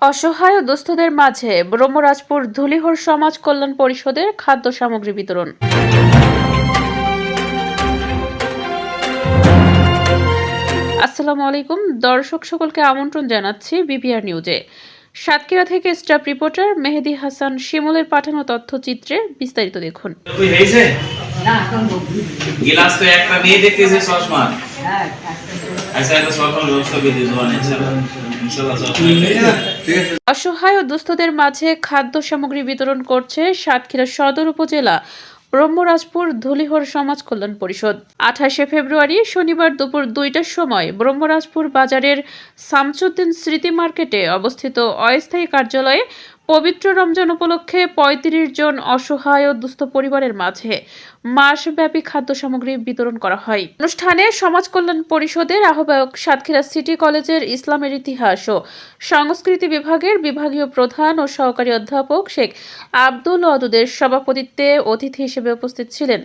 অসহায় ও দুস্থদের মাঝে ব্রহ্মরাজপুর ধুলিহর সমাজ কল্যাণ পরিষদের খাদ্য সামগ্রী বিতরণ। আসসালামু আলাইকুম দর্শক, সকলকে আমন্ত্রণ জানাচ্ছি বিপিআর নিউজে। সাতক্ষীরা থেকে স্টাফ রিপোর্টার মেহেদী হাসান শিমুলের পাঠানো তথ্যচিত্রে বিস্তারিত দেখুন। গিলাস তো একটা নিয়ে দেখতেছে চশমা। আচ্ছা এটা সরকার ব্যবস্থা করে দিতে পারেন ইনশাআল্লাহ। অসহায় ও দুস্থদের মাঝে খাদ্য সামগ্রী বিতরণ করছে সাতক্ষীরা সদর উপজেলা ব্রহ্মরাজপুর ধুলিহর সমাজ কল্যাণ পরিষদ। 28শে ফেব্রুয়ারি শনিবার দুপুর 2টার সময় ব্রহ্মরাজপুর বাজারের শামসুদ্দিন স্মৃতি মার্কেটে অবস্থিত অস্থায়ী কার্যালয়ে পবিত্র রমজান উপলক্ষে 35 জন অসহায় ও দুস্থ পরিবারের মাঝে মাসব্যাপী খাদ্য সামগ্রী বিতরণ করা হয়। অনুষ্ঠানে সমাজ কল্যাণ পরিষদের আহ্বায়ক, সাতক্ষীরা সিটি কলেজের ইসলামের ইতিহাস ও সংস্কৃতি বিভাগের বিভাগীয় প্রধান ও সহকারী অধ্যাপক শেখ আব্দুল ওয়াদুদের সভাপতিত্বে অতিথি হিসেবে উপস্থিত ছিলেন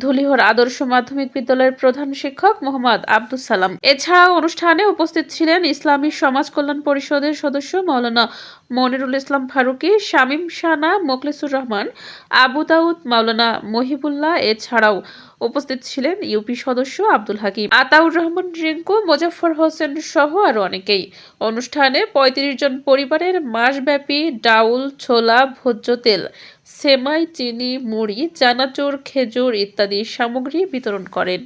ধুলিহর আদর্শ মাধ্যমিক বিদ্যালয়ের প্রধান শিক্ষক মোহাম্মদ আব্দুস সালাম। এছাড়াও অনুষ্ঠানে উপস্থিত ছিলেন ইসলামী সমাজ কল্যাণ পরিষদের সদস্য মাওলানা মনিরুল ইসলাম ফারুকি, শামীম শানা, মোখলেসুর রহমান, আবু দাউদ, মাওলানা মহিবুল্লাহ। এছাড়াও উপস্থিত ছিলেন ইউপি সদস্য আব্দুল হাকিম, আতাউর রহমান রিঙ্কু, মোজাফফর হোসেন সহ আরো অনেকেই। অনুষ্ঠানে 35 জন পরিবারের মাসব্যাপী ডাউল, ছোলা, ভোজ্য তেল, সেমাই, চিনি, মুড়ি, চানাচুর, খেজুর ইত্যাদি সামগ্রী বিতরণ করেন।